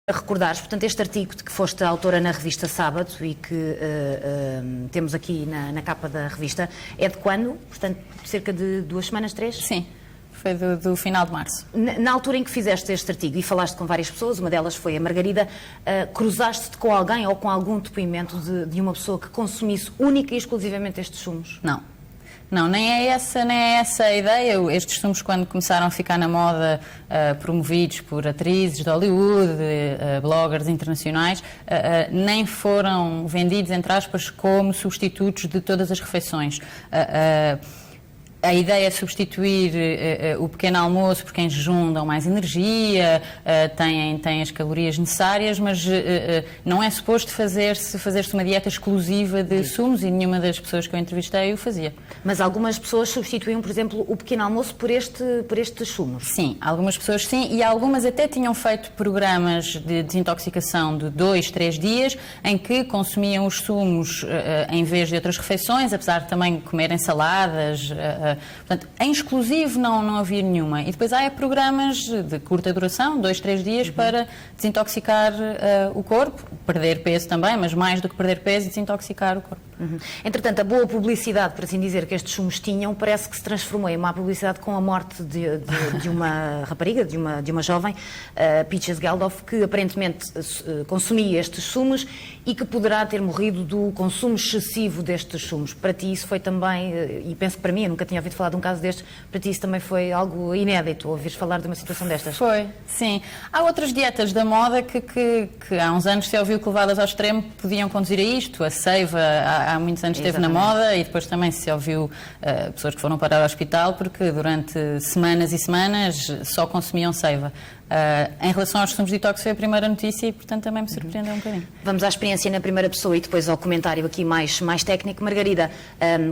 A recordares, portanto, este artigo de que foste autora na revista Sábado e que temos aqui na capa da revista, é de quando? Portanto, cerca de 2 semanas, 3? Sim, foi do final de março. Na altura em que fizeste este artigo e falaste com várias pessoas, uma delas foi a Margarida, cruzaste-te com alguém ou com algum depoimento de uma pessoa que consumisse única e exclusivamente estes sumos? Não, nem é essa a ideia. Estes sumos, quando começaram a ficar na moda, promovidos por atrizes de Hollywood, bloggers internacionais, nem foram vendidos, entre aspas, como substitutos de todas as refeições. A ideia é substituir o pequeno almoço, porque em jejum dão mais energia, têm as calorias necessárias, mas não é suposto fazer-se uma dieta exclusiva de sumos, e nenhuma das pessoas que eu entrevistei o fazia. Mas algumas pessoas substituíam, por exemplo, o pequeno almoço por estes sumos? Sim, algumas pessoas sim, e algumas até tinham feito programas de desintoxicação de 2, 3 dias, em que consumiam os sumos em vez de outras refeições, apesar de também comerem saladas. Portanto, em exclusivo não havia nenhuma. E depois há programas de curta duração, 2, 3 dias, para desintoxicar o corpo, perder peso também, mas mais do que perder peso, desintoxicar o corpo. Entretanto, a boa publicidade, por assim dizer, que estes sumos tinham, parece que se transformou em má publicidade com a morte de uma rapariga, de uma jovem, Peaches Geldof, que aparentemente consumia estes sumos e que poderá ter morrido do consumo excessivo destes sumos. Para ti isso foi também, e penso que para mim, eu nunca tinha ouvido falar de um caso destes, para ti isso também foi algo inédito, ouvires falar de uma situação destas? Foi, sim. Há outras dietas da moda que há uns anos se ouviu que levadas ao extremo podiam conduzir a isto. A seiva há muitos anos esteve na moda, e depois também se ouviu pessoas que foram parar ao hospital porque durante semanas e semanas só consumiam seiva. Em relação aos sumos detox foi a primeira notícia e, portanto, também me surpreendeu um bocadinho. Vamos à experiência na primeira pessoa e depois ao comentário aqui mais técnico. Margarida,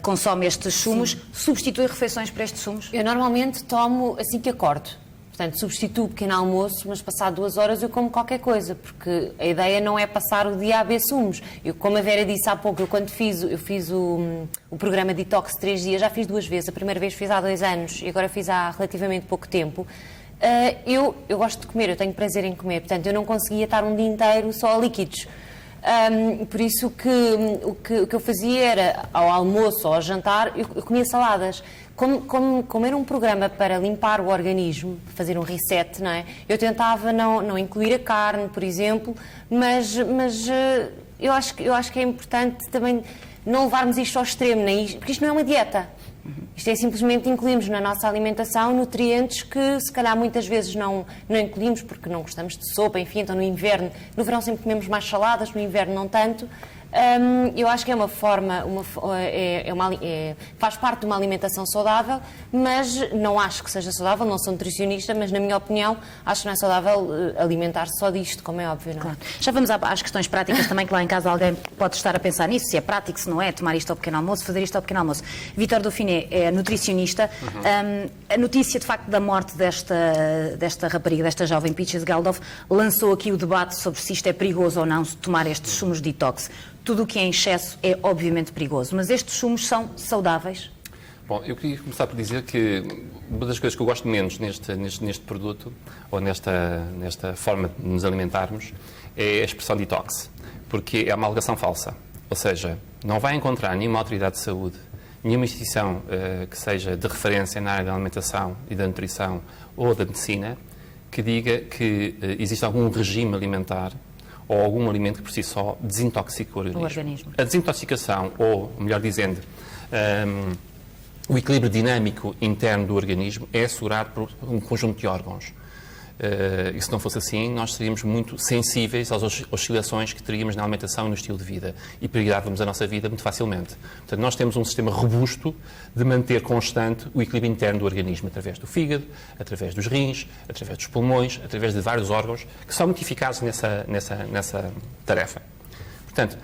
consome estes sumos, sim, substitui refeições para estes sumos? Eu normalmente tomo assim que acordo. Portanto, substituo o pequeno almoço, mas passado 2 horas eu como qualquer coisa, porque a ideia não é passar o dia a beber sumos. Como a Vera disse há pouco, eu fiz o programa Detox 3 dias, já fiz 2 vezes. A primeira vez fiz há 2 anos e agora fiz há relativamente pouco tempo. Eu gosto de comer, eu tenho prazer em comer, portanto eu não conseguia estar um dia inteiro só a líquidos. Por isso o que eu fazia era, ao almoço ou ao jantar, eu comia saladas. Como era um programa para limpar o organismo, fazer um reset, não é? Eu tentava não incluir a carne, por exemplo, mas eu acho que é importante também não levarmos isto ao extremo, porque isto não é uma dieta. Isto é simplesmente incluirmos na nossa alimentação nutrientes que se calhar muitas vezes não incluímos porque não gostamos de sopa, enfim, então no verão sempre comemos mais saladas, no inverno não tanto. Eu acho que é uma forma, faz parte de uma alimentação saudável, mas não acho que seja saudável, não sou nutricionista, mas na minha opinião acho que não é saudável alimentar-se só disto, como é óbvio, não é? Claro. Já vamos às questões práticas também, que lá em casa alguém pode estar a pensar nisso, se é prático, se não é, tomar isto ao pequeno almoço, fazer isto ao pequeno almoço. Vítor Dauphiné é nutricionista. A notícia, de facto, da morte desta rapariga, desta jovem Peaches Geldof, lançou aqui o debate sobre se isto é perigoso ou não, se tomar estes sumos de detox. Tudo o que é em excesso é obviamente perigoso, mas estes sumos são saudáveis? Bom, eu queria começar por dizer que uma das coisas que eu gosto menos neste produto, ou nesta forma de nos alimentarmos, é a expressão detox, porque é uma alegação falsa. Ou seja, não vai encontrar nenhuma autoridade de saúde, nenhuma instituição que seja de referência na área da alimentação e da nutrição ou da medicina que diga que existe algum regime alimentar ou algum alimento que por si só desintoxica o organismo. A desintoxicação, ou melhor dizendo, o equilíbrio dinâmico interno do organismo é assegurado por um conjunto de órgãos. E se não fosse assim, nós seríamos muito sensíveis às oscilações que teríamos na alimentação e no estilo de vida e perigávamos a nossa vida muito facilmente. Portanto, nós temos um sistema robusto de manter constante o equilíbrio interno do organismo, através do fígado, através dos rins, através dos pulmões, através de vários órgãos que são muito eficazes nessa tarefa. Portanto,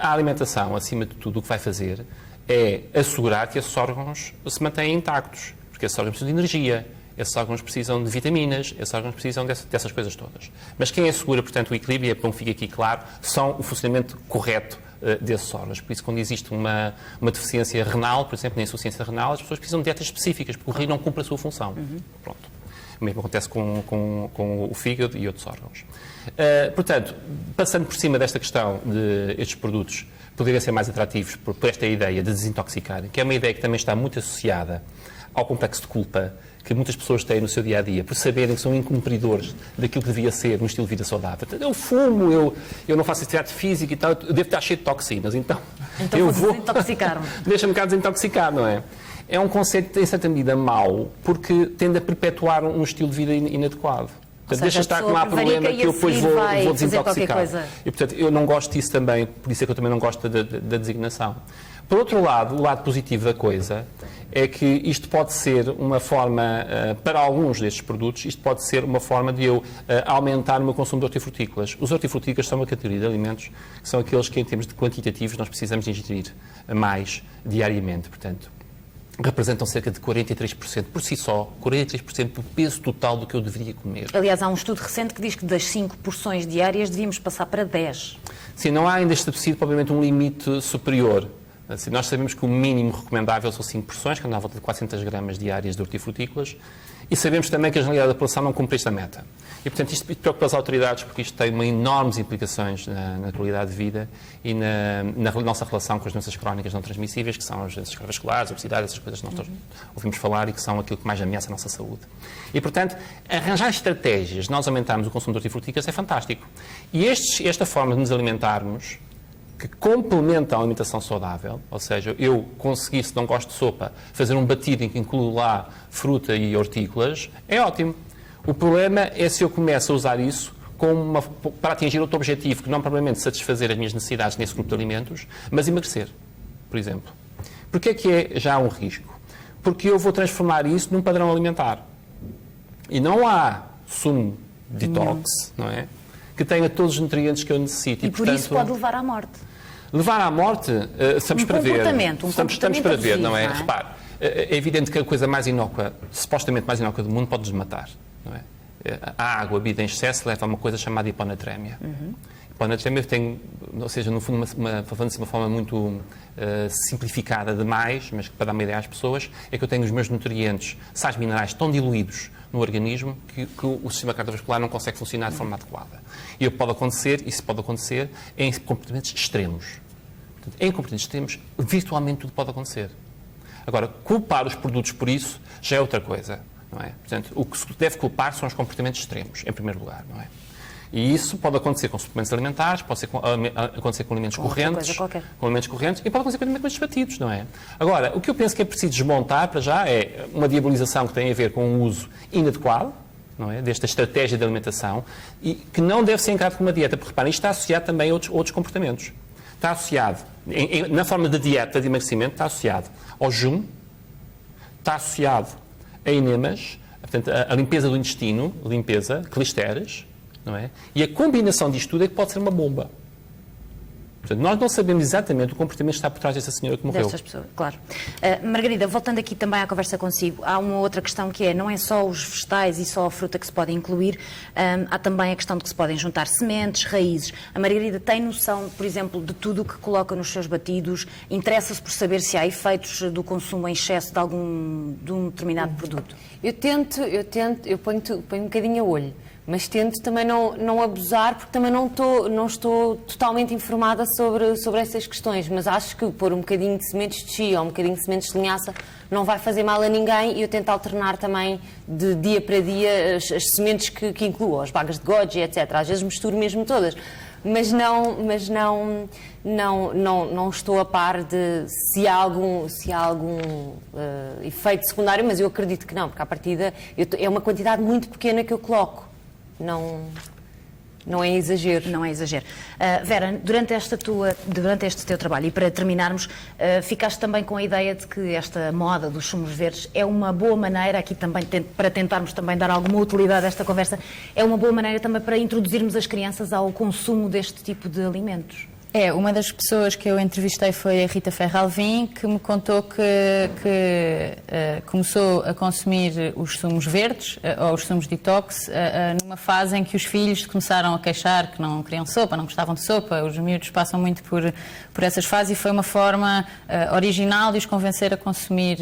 a alimentação, acima de tudo, o que vai fazer é assegurar que esses órgãos se mantenham intactos, porque esses órgãos precisam de energia, esses órgãos precisam de vitaminas, esses órgãos precisam dessas coisas todas. Mas quem assegura, portanto, o equilíbrio, é bom que fique aqui claro, são o funcionamento correto desses órgãos. Por isso, quando existe uma deficiência renal, por exemplo, na insuficiência renal, as pessoas precisam de dietas específicas, porque o rim não cumpre a sua função. Pronto. O mesmo acontece com o fígado e outros órgãos. Portanto, passando por cima desta questão de estes produtos poderem ser mais atrativos por esta ideia de desintoxicar, que é uma ideia que também está muito associada ao complexo de culpa que muitas pessoas têm no seu dia-a-dia, por saberem que são incumpridores daquilo que devia ser um estilo de vida saudável. Eu fumo, eu não faço atividade física e tal, eu devo estar cheio de toxinas, então eu vou desintoxicar-me. Deixa-me cá desintoxicar, não é? É um conceito, em certa medida, mau, porque tende a perpetuar um estilo de vida inadequado. Portanto, deixa estar que não há problema que eu depois vou desintoxicar. E, portanto, eu não gosto disso também, por isso é que eu também não gosto da designação. Por outro lado, o lado positivo da coisa é que isto pode ser uma forma, para alguns destes produtos, isto pode ser uma forma de eu aumentar o meu consumo de hortifrutícolas. Os hortifrutícolas são uma categoria de alimentos que são aqueles que, em termos de quantitativos, nós precisamos ingerir mais diariamente. Portanto, representam cerca de 43% por si só, 43% do peso total do que eu deveria comer. Aliás, há um estudo recente que diz que das 5 porções diárias devíamos passar para 10. Sim, não há ainda estabelecido, provavelmente, um limite superior. Assim, nós sabemos que o mínimo recomendável são 5 porções, que andam à volta de 400 gramas diárias de hortifrutícolas, e sabemos também que a generalidade da população não cumpre esta meta. E, portanto, isto preocupa as autoridades, porque isto tem enormes implicações na qualidade de vida e na nossa relação com as doenças crónicas não transmissíveis, que são as doenças cardiovasculares, a obesidade, essas coisas que nós ouvimos falar e que são aquilo que mais ameaça a nossa saúde. E, portanto, arranjar estratégias de nós aumentarmos o consumo de hortifrutícolas é fantástico. E esta forma de nos alimentarmos, que complementa a alimentação saudável, ou seja, eu conseguir, se não gosto de sopa, fazer um batido em que incluo lá fruta e hortícolas, é ótimo. O problema é se eu começo a usar isso para atingir outro objetivo, que não propriamente satisfazer as minhas necessidades nesse grupo de alimentos, mas emagrecer, por exemplo. Porquê é que é já um risco? Porque eu vou transformar isso num padrão alimentar. E não há sumo detox, não é? Que tenha todos os nutrientes que eu necessito. E por isso pode levar à morte. Levar à morte, estamos para ver. Estamos para ver, não é? Não é? Repare, é evidente que a coisa mais inócua, supostamente mais inócua do mundo, pode nos matar, não é? A água bebida em excesso leva a uma coisa chamada hiponatrémia. Hiponatrémia tem, ou seja, no fundo, falando-se de uma forma muito simplificada demais, mas para dar uma ideia às pessoas, é que eu tenho os meus nutrientes, sais minerais tão diluídos no organismo que o sistema cardiovascular não consegue funcionar de forma adequada. E isso pode acontecer em comportamentos extremos. Portanto, em comportamentos extremos, virtualmente tudo pode acontecer. Agora, culpar os produtos por isso já é outra coisa, não é? Portanto, o que se deve culpar são os comportamentos extremos, em primeiro lugar, não é? E isso pode acontecer com suplementos alimentares, pode acontecer com alimentos correntes, e pode acontecer com alimentos batidos, não é? Agora, o que eu penso que é preciso desmontar para já é uma diabolização que tem a ver com um uso inadequado, não é? Desta estratégia de alimentação, e que não deve ser encarado como uma dieta, porque reparem, isto está associado também a outros comportamentos. Está associado, na forma de dieta de emagrecimento, está associado ao jejum, está associado a enemas, portanto, a limpeza do intestino, clisteres, não é? E a combinação disto tudo é que pode ser uma bomba. Portanto, nós não sabemos exatamente o comportamento que está por trás dessa senhora que morreu. Destas pessoas, claro. Margarida, voltando aqui também à conversa consigo, há uma outra questão que é, não é só os vegetais e só a fruta que se podem incluir, há também a questão de que se podem juntar sementes, raízes. A Margarida tem noção, por exemplo, de tudo o que coloca nos seus batidos? Interessa-se por saber se há efeitos do consumo em excesso de um determinado produto? Eu ponho um bocadinho a olho. Mas tento também não abusar, porque também não estou totalmente informada sobre essas questões. Mas acho que pôr um bocadinho de sementes de chia ou um bocadinho de sementes de linhaça não vai fazer mal a ninguém, e eu tento alternar também de dia para dia as sementes que incluo, as bagas de goji, etc. Às vezes misturo mesmo todas. Mas não estou a par de se há algum efeito secundário, mas eu acredito que não, porque à partida é uma quantidade muito pequena que eu coloco. Não é exagero. Não é exagero. Vera, durante este teu trabalho, e para terminarmos, ficaste também com a ideia de que esta moda dos sumos verdes é uma boa maneira, aqui também para tentarmos também dar alguma utilidade a esta conversa, é uma boa maneira também para introduzirmos as crianças ao consumo deste tipo de alimentos. Uma das pessoas que eu entrevistei foi a Rita Ferralvim, que me contou que começou a consumir os sumos verdes, ou os sumos detox, numa fase em que os filhos começaram a queixar que não queriam sopa, não gostavam de sopa. Os miúdos passam muito por essas fases e foi uma forma original de os convencer a consumir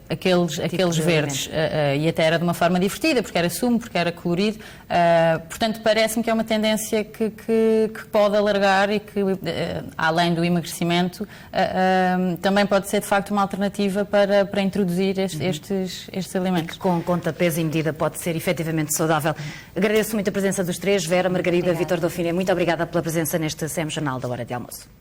aqueles verdes. E até era de uma forma divertida, porque era sumo, porque era colorido. Portanto, parece-me que é uma tendência que pode alargar e que, além do emagrecimento, também pode ser de facto uma alternativa para introduzir estes alimentos. Com conta, peso e medida pode ser efetivamente saudável. Agradeço muito a presença dos três, Vera, Margarida, Vítor Dauphine. Muito obrigada pela presença neste SEM Jornal da Hora de Almoço.